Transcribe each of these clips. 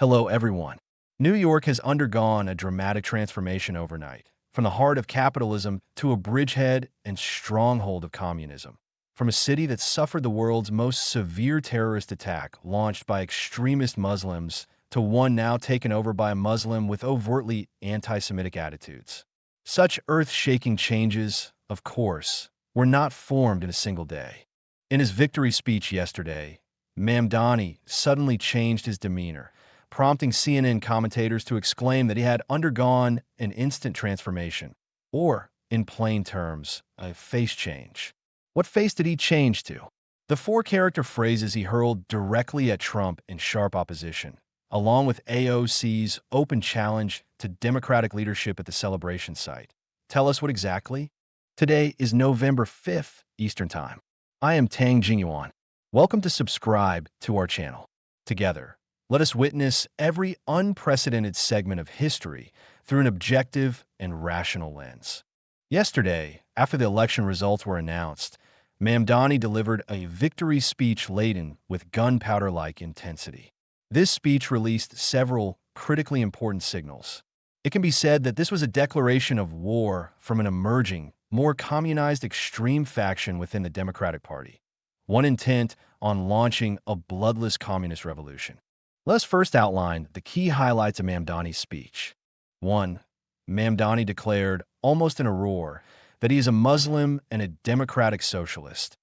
Hello, everyone. New York has undergone a dramatic transformation overnight, from the heart of capitalism to a bridgehead and stronghold of communism. From a city that suffered the world's most severe terrorist attack launched by extremist Muslims to one now taken over by a Muslim with overtly anti-Semitic attitudes. Such earth-shaking changes, of course, were not formed in a single day. In his victory speech yesterday, Mamdani suddenly changed his demeanor, prompting CNN commentators to exclaim that he had undergone an instant transformation, or, in plain terms, a face change. What face did he change to? The four-character phrases he hurled directly at Trump in sharp opposition, along with AOC's open challenge to Democratic leadership at the celebration site. Tell us what exactly? Today is November 5th, Eastern Time. I am Tang Jingyuan. Welcome to subscribe to our channel. Together, let us witness every unprecedented segment of history through an objective and rational lens. Yesterday, after the election results were announced, Mamdani delivered a victory speech laden with gunpowder-like intensity. This speech released several critically important signals. It can be said that this was a declaration of war from an emerging, more communized extreme faction within the Democratic Party, one intent on launching a bloodless communist revolution. Let us first outline the key highlights of Mamdani's speech. 1. Mamdani declared, almost in a roar, that he is a Muslim and a democratic socialist,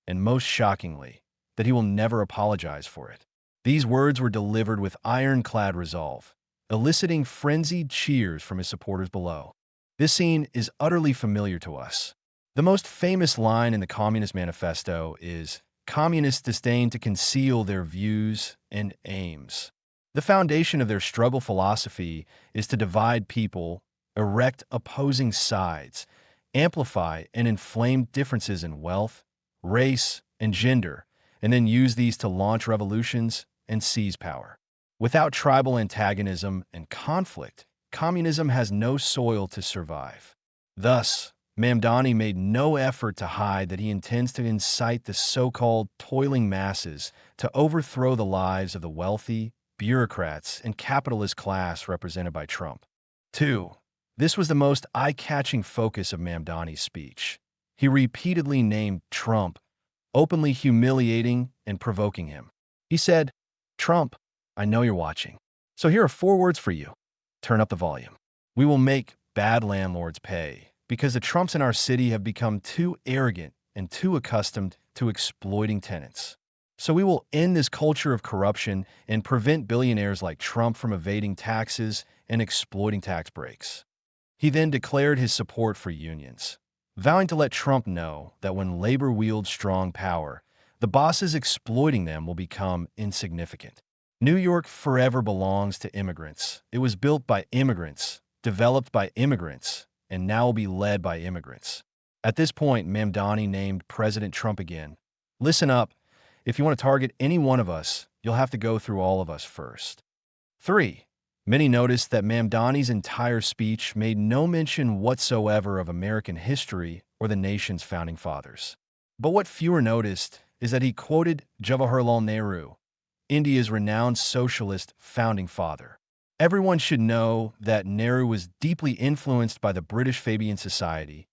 and most shockingly, that he will never apologize for it. These words were delivered with ironclad resolve, eliciting frenzied cheers from his supporters below. This scene is utterly familiar to us. The most famous line in the Communist Manifesto is, "Communists disdain to conceal their views and aims." The foundation of their struggle philosophy is to divide people, erect opposing sides, amplify and inflame differences in wealth, race, and gender, and then use these to launch revolutions and seize power. Without tribal antagonism and conflict, communism has no soil to survive. Thus, Mamdani made no effort to hide that he intends to incite the so-called toiling masses to overthrow the lives of the wealthy, bureaucrats, and capitalist class represented by Trump. 2. This was the most eye-catching focus of Mamdani's speech. He repeatedly named Trump, openly humiliating and provoking him. He said, "Trump, I know you're watching. So here are 4 words for you. Turn up the volume. We will make bad landlords pay, because the Trumps in our city have become too arrogant and too accustomed to exploiting tenants. So we will end this culture of corruption and prevent billionaires like Trump from evading taxes and exploiting tax breaks." He then declared his support for unions, vowing to let Trump know that when labor wields strong power, the bosses exploiting them will become insignificant. New York forever belongs to immigrants. It was built by immigrants, developed by immigrants, and now will be led by immigrants. At this point, Mamdani named President Trump again. Listen up. If you want to target any one of us, you'll have to go through all of us first. 3. Many noticed that Mamdani's entire speech made no mention whatsoever of American history or the nation's founding fathers. But what fewer noticed is that he quoted Jawaharlal Nehru, India's renowned socialist founding father. Everyone should know that Nehru was deeply influenced by the British Fabian Society,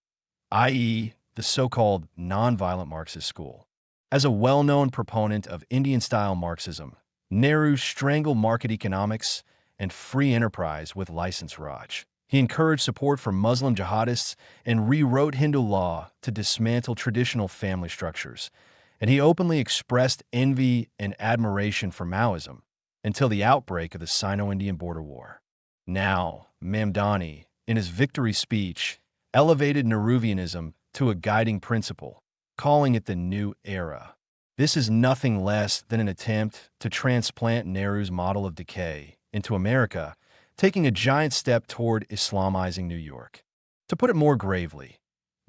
i.e., the so-called nonviolent Marxist school. As a well-known proponent of Indian-style Marxism, Nehru strangled market economics and free enterprise with license Raj. He encouraged support for Muslim jihadists and rewrote Hindu law to dismantle traditional family structures, and he openly expressed envy and admiration for Maoism until the outbreak of the Sino-Indian border war. Now, Mamdani, in his victory speech, elevated Nehruvianism to a guiding principle, calling it the new era. This is nothing less than an attempt to transplant Nehru's model of decay into America, taking a giant step toward Islamizing New York. To put it more gravely,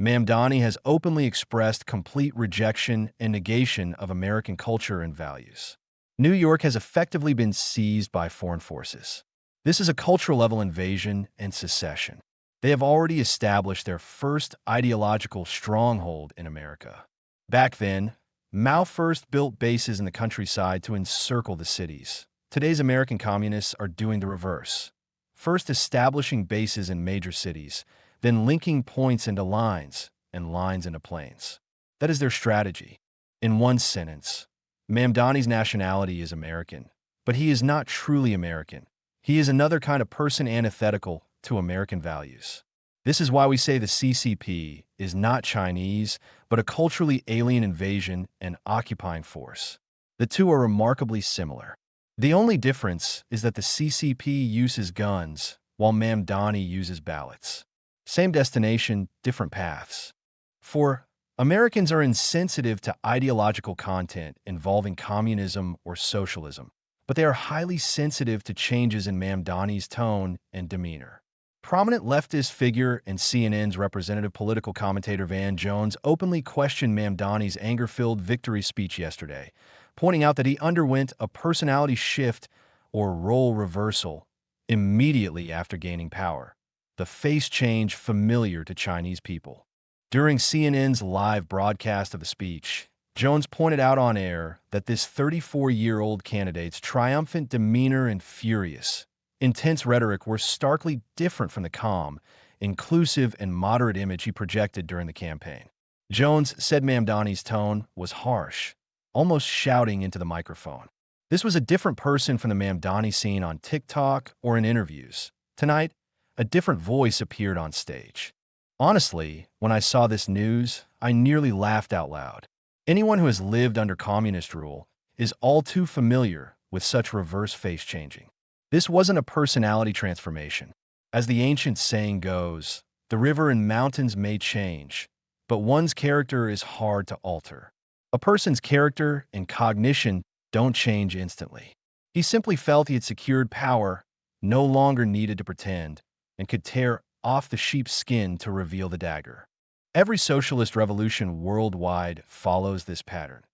Mamdani has openly expressed complete rejection and negation of American culture and values. New York has effectively been seized by foreign forces. This is a cultural-level invasion and secession. They have already established their first ideological stronghold in America. Back then, Mao first built bases in the countryside to encircle the cities. Today's American communists are doing the reverse. First establishing bases in major cities, then linking points into lines and lines into planes. That is their strategy. In one sentence, Mamdani's nationality is American, but he is not truly American. He is another kind of person antithetical to American values. This is why we say the CCP is not Chinese, but a culturally alien invasion and occupying force. The two are remarkably similar. The only difference is that the CCP uses guns, while Mamdani uses ballots. Same destination, different paths. For Americans are insensitive to ideological content involving communism or socialism, but they are highly sensitive to changes in Mamdani's tone and demeanor. Prominent leftist figure and CNN's representative political commentator Van Jones openly questioned Mamdani's anger-filled victory speech yesterday, pointing out that he underwent a personality shift or role reversal immediately after gaining power, the face change familiar to Chinese people. During CNN's live broadcast of the speech, Jones pointed out on air that this 34-year-old candidate's triumphant demeanor and furious, intense rhetoric were starkly different from the calm, inclusive, and moderate image he projected during the campaign. Jones said Mamdani's tone was harsh, almost shouting into the microphone. This was a different person from the Mamdani seen on TikTok or in interviews. Tonight, a different voice appeared on stage. Honestly, when I saw this news, I nearly laughed out loud. Anyone who has lived under communist rule is all too familiar with such reverse face changing. This wasn't a personality transformation. As the ancient saying goes, the river and mountains may change, but one's character is hard to alter. A person's character and cognition don't change instantly. He simply felt he had secured power, no longer needed to pretend, and could tear off the sheep's skin to reveal the dagger. Every socialist revolution worldwide follows this pattern.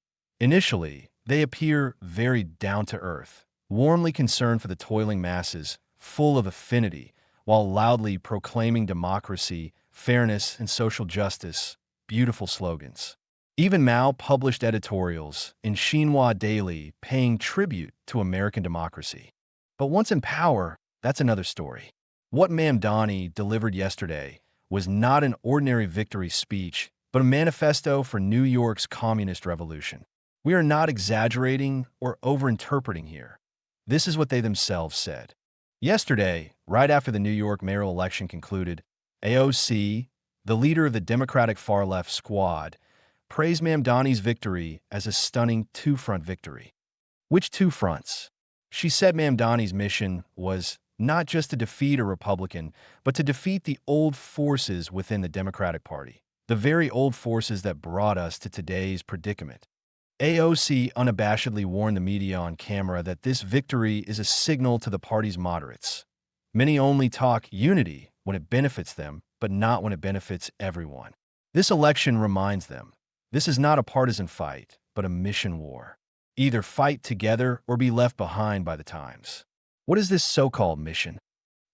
Initially, they appear very down-to-earth, warmly concerned for the toiling masses, full of affinity, while loudly proclaiming democracy, fairness, and social justice, beautiful slogans. Even Mao published editorials in Xinhua Daily paying tribute to American democracy. But once in power, that's another story. What Mamdani delivered yesterday was not an ordinary victory speech, but a manifesto for New York's communist revolution. We are not exaggerating or overinterpreting here. This is what they themselves said. Yesterday, right after the New York mayoral election concluded, AOC, the leader of the Democratic far-left squad, praised Mamdani's victory as a stunning two-front victory. Which two fronts? She said Mamdani's mission was not just to defeat a Republican, but to defeat the old forces within the Democratic Party, the very old forces that brought us to today's predicament. AOC unabashedly warned the media on camera that this victory is a signal to the party's moderates. Many only talk unity when it benefits them, but not when it benefits everyone. This election reminds them, this is not a partisan fight, but a mission war. Either fight together or be left behind by the times. What is this so-called mission?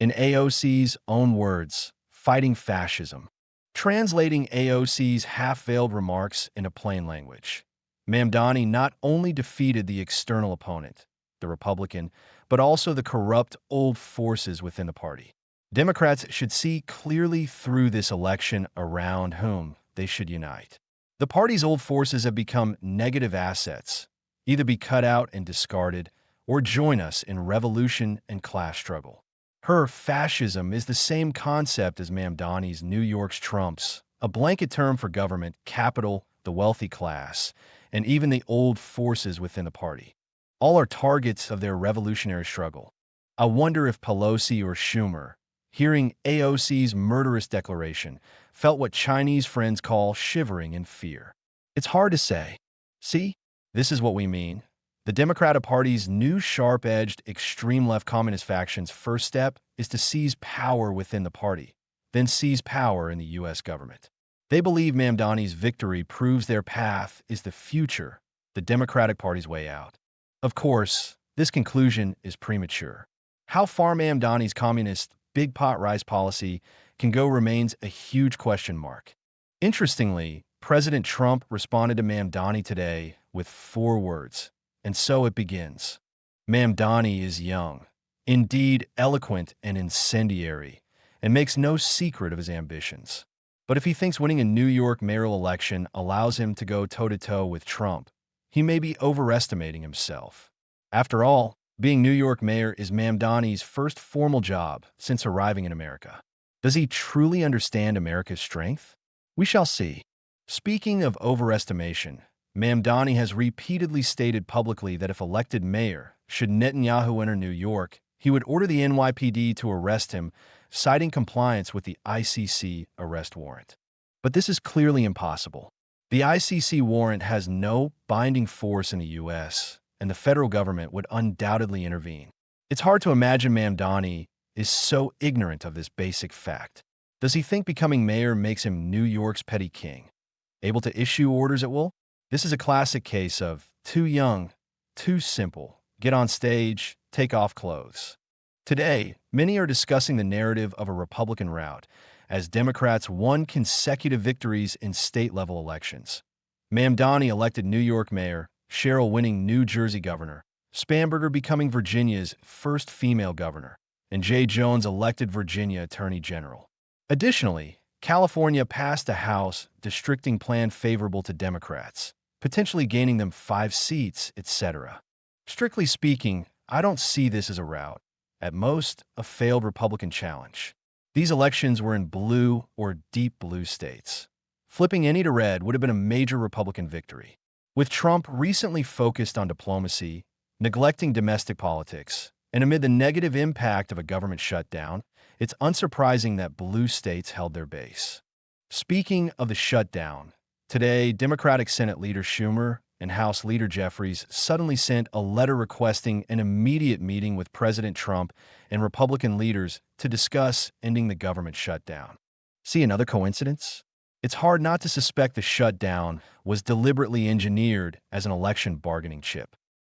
In AOC's own words, fighting fascism. Translating AOC's half-veiled remarks into plain language, Mamdani not only defeated the external opponent, the Republican, but also the corrupt old forces within the party. Democrats should see clearly through this election around whom they should unite. The party's old forces have become negative assets, either be cut out and discarded, or join us in revolution and class struggle. Her fascism is the same concept as Mamdani's New York's Trumps, a blanket term for government, capital, the wealthy class, and even the old forces within the party. All are targets of their revolutionary struggle. I wonder if Pelosi or Schumer, hearing AOC's murderous declaration, felt what Chinese friends call shivering in fear. It's hard to say. See, this is what we mean. The Democratic Party's new sharp-edged, extreme-left communist faction's first step is to seize power within the party, then seize power in the U.S. government. They believe Mamdani's victory proves their path is the future, the Democratic Party's way out. Of course, this conclusion is premature. How far Mamdani's communist big pot rice policy can go remains a huge question mark. Interestingly, President Trump responded to Mamdani today with 4 words. And so it begins. Mamdani is young, indeed eloquent and incendiary, and makes no secret of his ambitions. But if he thinks winning a New York mayoral election allows him to go toe-to-toe with Trump, he may be overestimating himself. After all, being New York mayor is Mamdani's first formal job since arriving in America. Does he truly understand America's strength? We shall see. Speaking of overestimation, Mamdani has repeatedly stated publicly that if elected mayor, should Netanyahu enter New York, he would order the NYPD to arrest him, citing compliance with the ICC arrest warrant. But this is clearly impossible. The ICC warrant has no binding force in the U.S., and the federal government would undoubtedly intervene. It's hard to imagine Mamdani is so ignorant of this basic fact. Does he think becoming mayor makes him New York's petty king, able to issue orders at will? This is a classic case of too young, too simple, get on stage, take off clothes. Today, many are discussing the narrative of a Republican rout, as Democrats won consecutive victories in state-level elections. Mamdani elected New York mayor, Cheryl winning New Jersey governor, Spanberger becoming Virginia's first female governor, and Jay Jones elected Virginia attorney general. Additionally, California passed a House districting plan favorable to Democrats, potentially gaining them 5 seats, etc. Strictly speaking, I don't see this as a rout. At most, a failed Republican challenge. These elections were in blue or deep blue states. Flipping any to red would have been a major Republican victory. With Trump recently focused on diplomacy, neglecting domestic politics, and amid the negative impact of a government shutdown, it's unsurprising that blue states held their base. Speaking of the shutdown, today Democratic Senate Leader Schumer and House Leader Jeffries suddenly sent a letter requesting an immediate meeting with President Trump and Republican leaders to discuss ending the government shutdown. See another coincidence? It's hard not to suspect the shutdown was deliberately engineered as an election bargaining chip.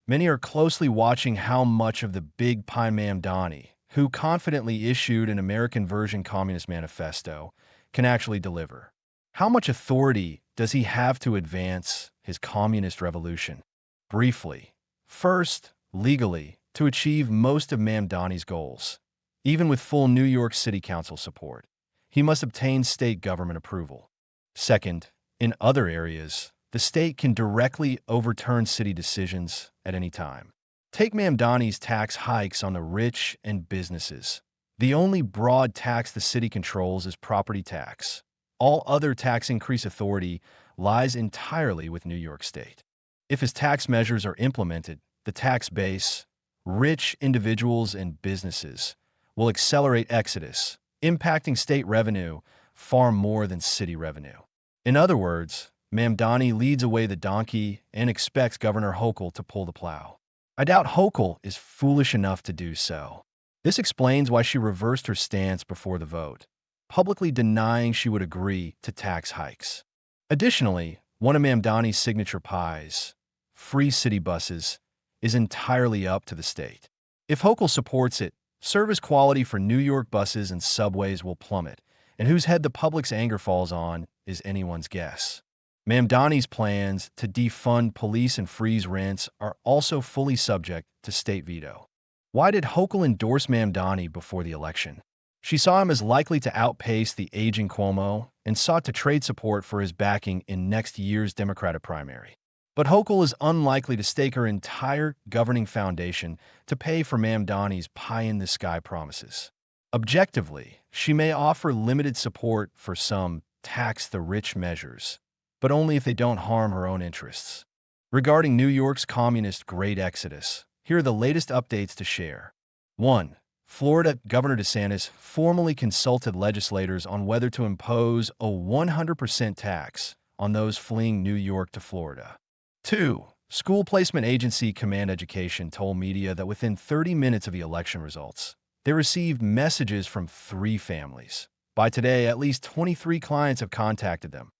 Many are closely watching how much of the big pie Mamdani, who confidently issued an American version Communist Manifesto, can actually deliver. How much authority does he have to advance his communist revolution? Briefly, first, legally, to achieve most of Mamdani's goals, even with full New York City Council support, he must obtain state government approval. Second, in other areas, the state can directly overturn city decisions at any time. Take Mamdani's tax hikes on the rich and businesses. The only broad tax the city controls is property tax. All other tax increase authority lies entirely with New York State. If his tax measures are implemented, the tax base, rich individuals and businesses, will accelerate exodus, impacting state revenue far more than city revenue. In other words, Mamdani leads away the donkey and expects Governor Hochul to pull the plow. I doubt Hochul is foolish enough to do so. This explains why she reversed her stance before the vote, publicly denying she would agree to tax hikes. Additionally, one of Mamdani's signature pies, free city buses, is entirely up to the state. If Hochul supports it, service quality for New York buses and subways will plummet, and whose head the public's anger falls on is anyone's guess. Mamdani's plans to defund police and freeze rents are also fully subject to state veto. Why did Hochul endorse Mamdani before the election? She saw him as likely to outpace the aging Cuomo and sought to trade support for his backing in next year's Democratic primary. But Hochul is unlikely to stake her entire governing foundation to pay for Mamdani's pie-in-the-sky promises. Objectively, she may offer limited support for some tax-the-rich measures, but only if they don't harm her own interests. Regarding New York's communist great exodus, here are the latest updates to share. 1. Florida Governor DeSantis formally consulted legislators on whether to impose a 100% tax on those fleeing New York to Florida. 2. School placement agency Command Education told media that within 30 minutes of the election results, they received messages from 3 families. By today, at least 23 clients have contacted them,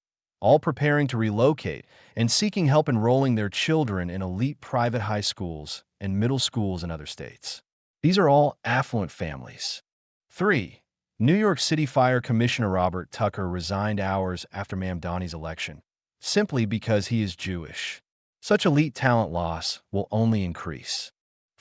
all preparing to relocate and seeking help enrolling their children in elite private high schools and middle schools in other states. These are all affluent families. 3. New York City Fire Commissioner Robert Tucker resigned hours after Mamdani's election, simply because he is Jewish. Such elite talent loss will only increase.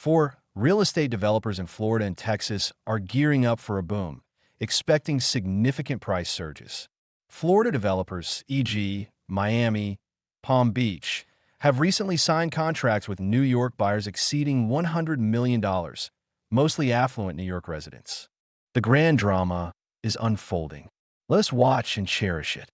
4. Real estate developers in Florida and Texas are gearing up for a boom, expecting significant price surges. Florida developers, e.g., Miami, Palm Beach, have recently signed contracts with New York buyers exceeding $100 million, mostly affluent New York residents. The grand drama is unfolding. Let us watch and cherish it.